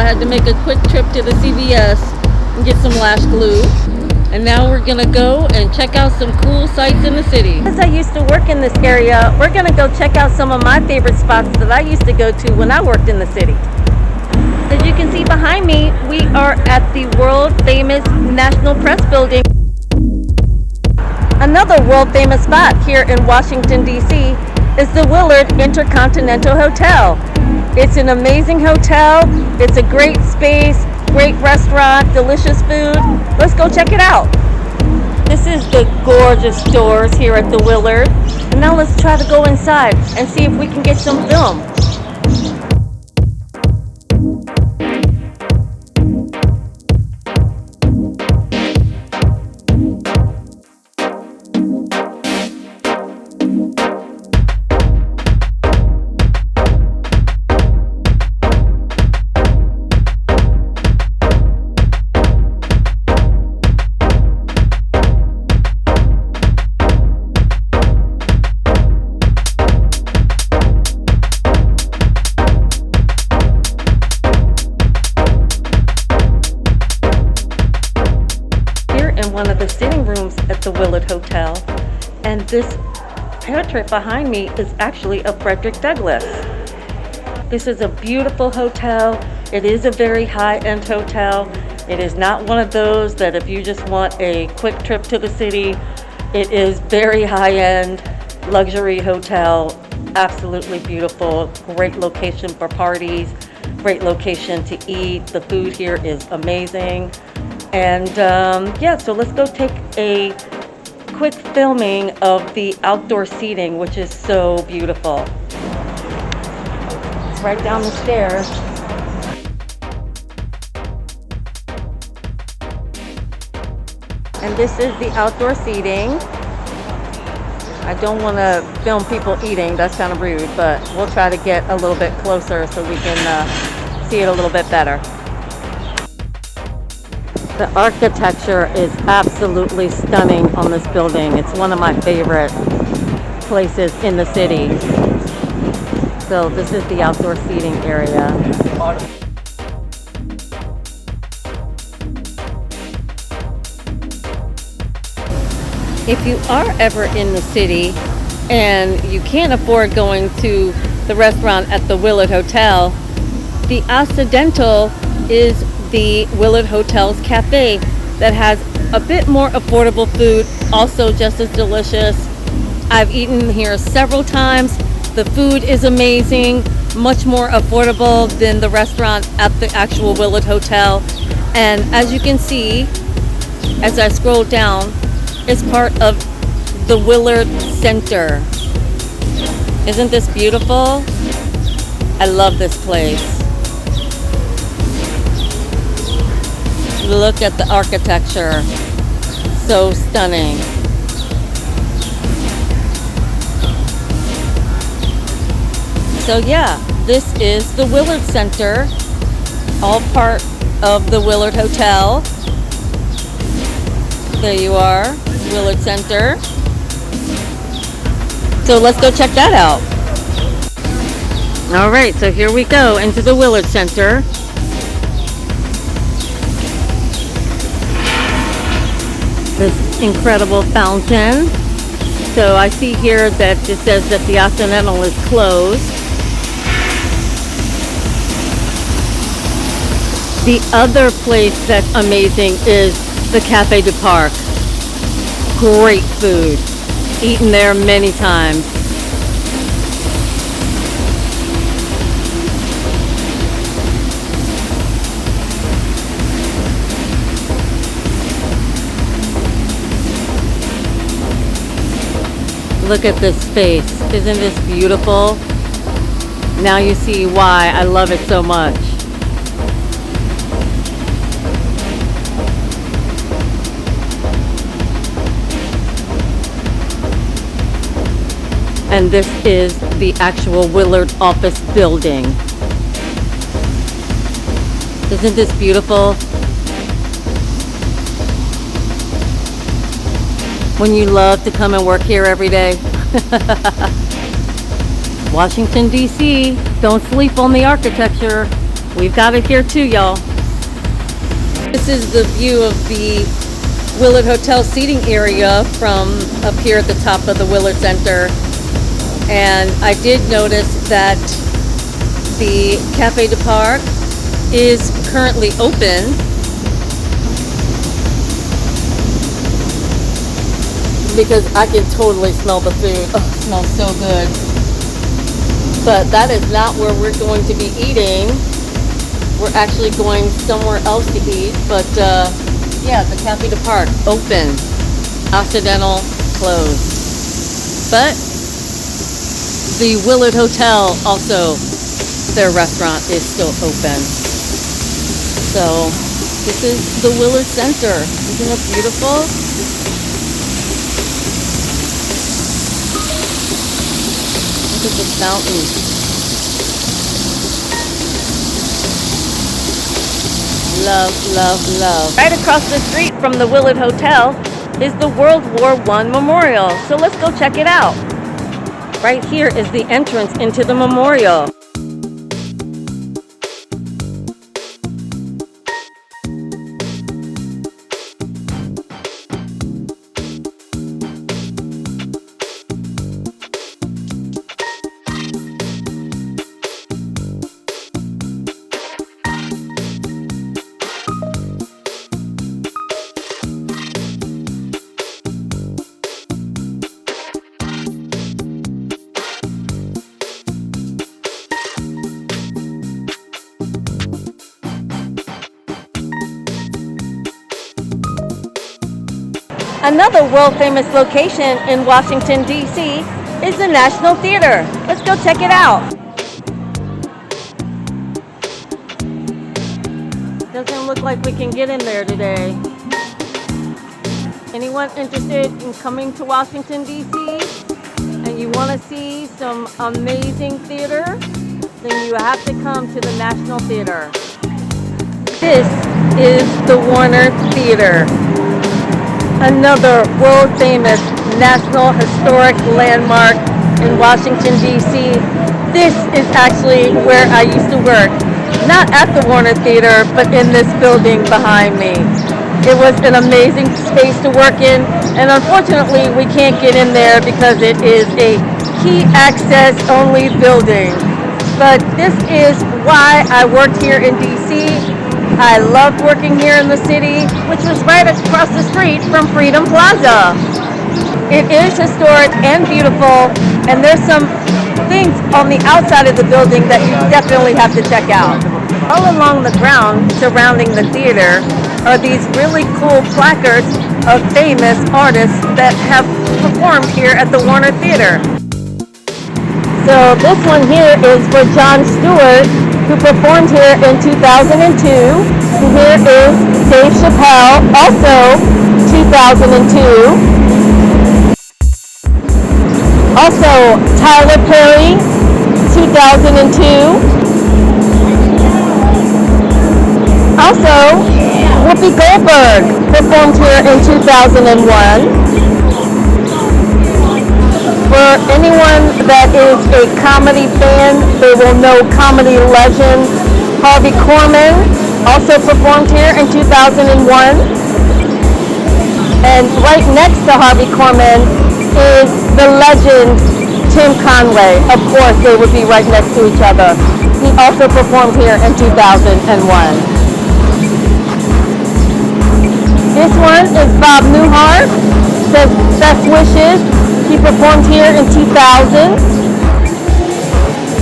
had to make a quick trip to the CVS and get some lash glue. And now we're gonna go and check out some cool sights in the city. Since I used to work in this area, we're gonna go check out some of my favorite spots that I used to go to when I worked in the city. As you can see behind me, we are at the world famous National Press Building. Another world famous spot here in Washington, D.C. is the Willard Intercontinental Hotel. It's an amazing hotel. It's a great space, great restaurant, delicious food. Let's go check it out. This is the gorgeous doors here at the Willard. And now let's try to go inside and see if we can get some film. One of the sitting rooms at the Willard Hotel, and this portrait behind me is actually of Frederick Douglass. This is a beautiful hotel. It is a very high-end hotel. It is not one of those that if you just want a quick trip to the city, it is very high-end luxury hotel. Absolutely beautiful. Great location for parties. Great location to eat. The food here is amazing. And yeah, so let's go take a quick filming of the outdoor seating, which is so beautiful. It's right down the stairs. And this is the outdoor seating. I don't want to film people eating, that's kind of rude, but we'll try to get a little bit closer so we can see it a little bit better. The architecture is absolutely stunning on this building. It's one of my favorite places in the city. So this is the outdoor seating area. If you are ever in the city and you can't afford going to the restaurant at the Willard Hotel, the Occidental is the Willard Hotel's cafe that has a bit more affordable food, also just as delicious. I've eaten here several times. The food is amazing, much more affordable than the restaurant at the actual Willard Hotel. And as you can see, as I scroll down, it's part of the Willard Center. Isn't this beautiful? I love this place. Look at the architecture, so stunning. So yeah, this is the Willard Center, all part of the Willard Hotel. There you are, Willard Center. So let's go check that out. All right, so here we go into the Willard Center. This incredible fountain. So I see here that it says that the Occidental is closed. The other place that's amazing is the Café du Parc. Great food. Eaten there many times. Look at this space. Isn't this beautiful? Now you see why I love it so much. And this is the actual Willard office building. Isn't this beautiful? When you love to come and work here every day. Washington, D.C., don't sleep on the architecture. We've got it here too, y'all. This is the view of the Willard Hotel seating area from up here at the top of the Willard Center. And I did notice that the Café du Parc is currently open. Because I can totally smell the food. Oh, it smells so good. But that is not where we're going to be eating. We're actually going somewhere else to eat. But yeah, the Café du Parc open. Occidental closed. But the Willard Hotel also, their restaurant is still open. So this is the Willard Center. Isn't it beautiful? Look at the fountain. Love, love, love. Right across the street from the Willard Hotel is the World War I Memorial. So let's go check it out. Right here is the entrance into the memorial. Another world-famous location in Washington, D.C. is the National Theater. Let's go check it out. Doesn't look like we can get in there today. Anyone interested in coming to Washington, D.C. and you want to see some amazing theater, then you have to come to the National Theater. This is the Warner Theater. Another world-famous National Historic Landmark in Washington, D.C. This is actually where I used to work. Not at the Warner Theater, but in this building behind me. It was an amazing space to work in, and unfortunately we can't get in there because it is a key access only building. But this is why I worked here in D.C. I loved working here in the city, which was right across the street from Freedom Plaza. It is historic and beautiful, and there's some things on the outside of the building that you definitely have to check out. All along the ground surrounding the theater are these really cool placards of famous artists that have performed here at the Warner Theater. So this one here is for Jon Stewart, who performed here in 2002. Here is Dave Chappelle, also 2002. Also Tyler Perry, 2002. Also Whoopi Goldberg performed here in 2001. For anyone that is a comedy fan, they will know comedy legend Harvey Korman also performed here in 2001. And right next to Harvey Korman is the legend Tim Conway. Of course, they would be right next to each other. He also performed here in 2001. This one is Bob Newhart, says best wishes. He performed here in 2000.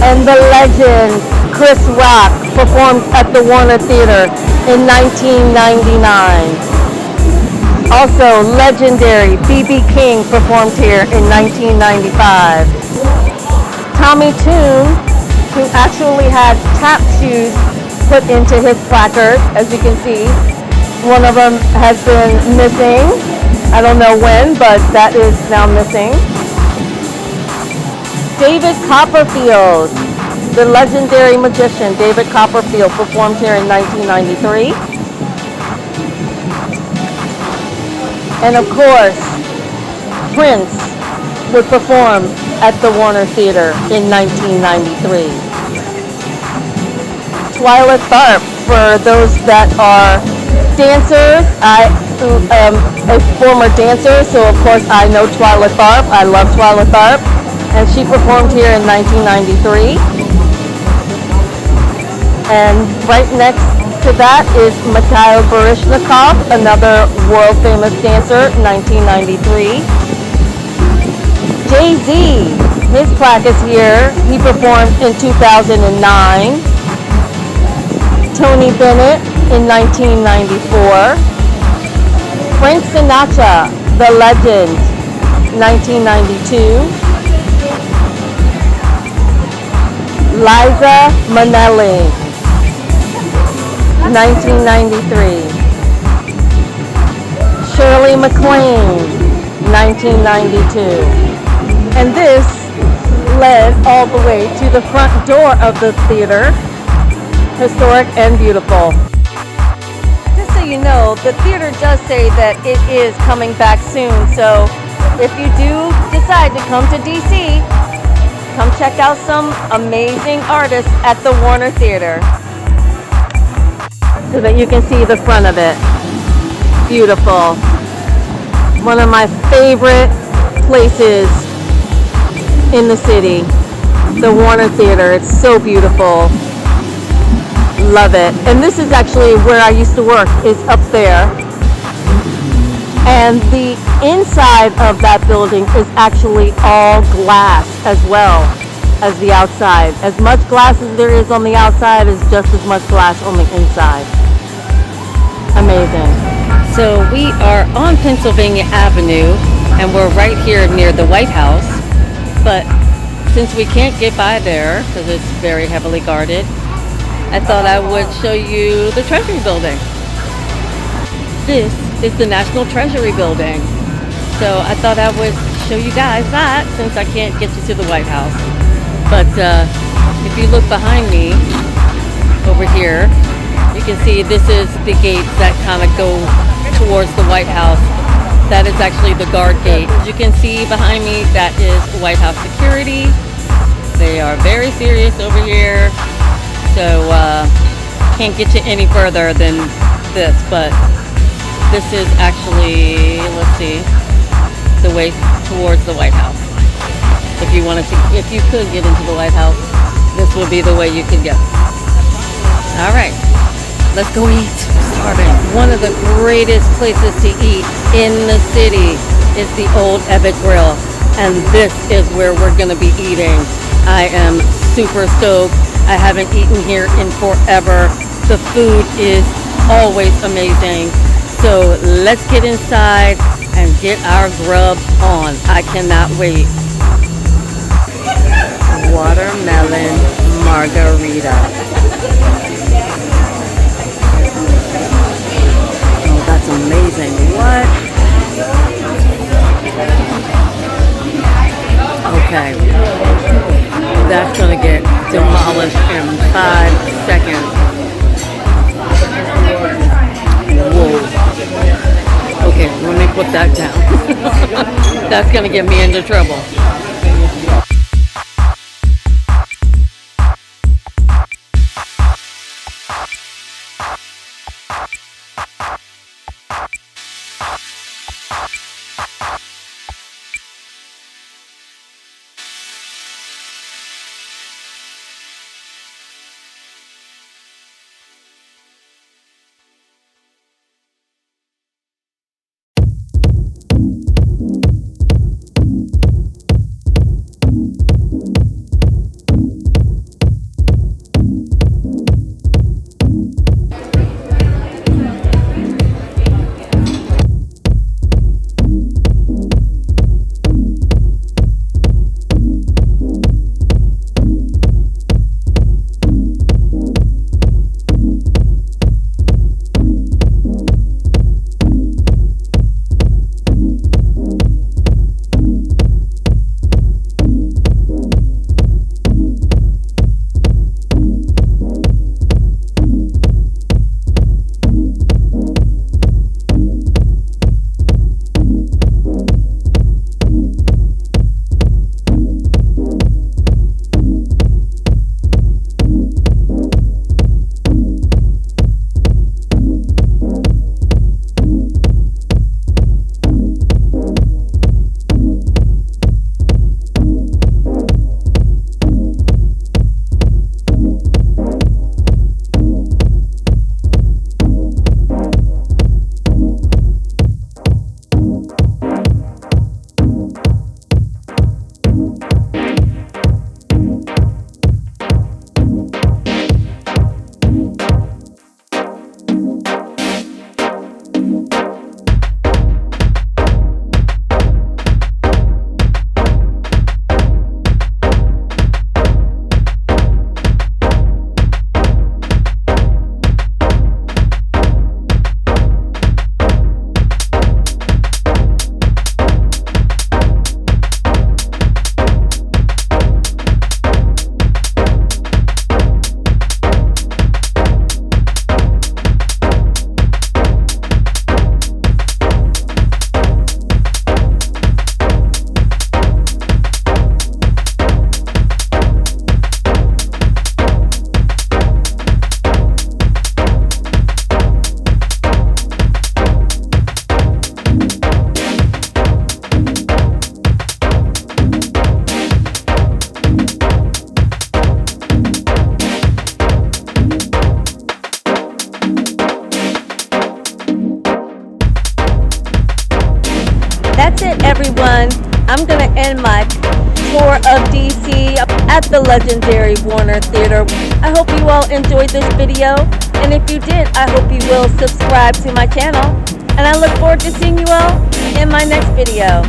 And the legend Chris Rock performed at the Warner Theater in 1999. Also legendary B.B. King performed here in 1995. Tommy Tune, who actually had tap shoes put into his placard, as you can see. One of them has been missing. I don't know when, but that is now missing. David Copperfield, the legendary magician David Copperfield performed here in 1993. And of course, Prince would perform at the Warner Theater in 1993. Twyla Tharp. For those that are dancers, I am a former dancer, so of course I know Twyla Tharp. I love Twyla Tharp, and she performed here in 1993. And right next to that is Mikhail Baryshnikov, another world famous dancer, 1993. Jay-Z, his plaque is here. He performed in 2009. Tony Bennett in 1994. Frank Sinatra, the legend, 1992. Liza Minnelli, 1993. Shirley MacLaine, 1992. And this led all the way to the front door of the theater. Historic and beautiful. Just so you know, the theater does say that it is coming back soon, so if you do decide to come to DC, come check out some amazing artists at the Warner Theater so that you can see the front of it. Beautiful. One of my favorite places in the city, the Warner Theater. It's so beautiful. Love it. And this is actually where I used to work, is up there. And the inside of that building is actually all glass as well as the outside. As much glass as there is on the outside is just as much glass on the inside. Amazing. So we are on Pennsylvania Avenue, and we're right here near the White House. But since we can't get by there because it's very heavily guarded, I thought I would show you the Treasury building. This is the National Treasury building. So I thought I would show you guys that since I can't get you to the White House. But if you look behind me over here, you can see this is the gates that kind of go towards the White House. That is actually the guard gate. As you can see behind me, that is White House security. They are very serious over here. So can't get you any further than this, but this is actually, let's see, the way towards the White House. If you wanted to, if you could get into the White House, this would be the way you could go. All right, let's go eat. Starving. One of the greatest places to eat in the city is the old Ebbitt Grill, and this is where we're gonna be eating. I am super stoked. I haven't eaten here in forever. The food is always amazing. So let's get inside and get our grub on. I cannot wait. Watermelon margarita. Oh, that's amazing. What? Okay. That's gonna get demolished in 5 seconds. Whoa. Okay, let me put that down. That's gonna get me into trouble. That's it, everyone. I'm going to end my tour of DC at the legendary Warner Theater. I hope you all enjoyed this video, and if you did, I hope you will subscribe to my channel, and I look forward to seeing you all in my next video.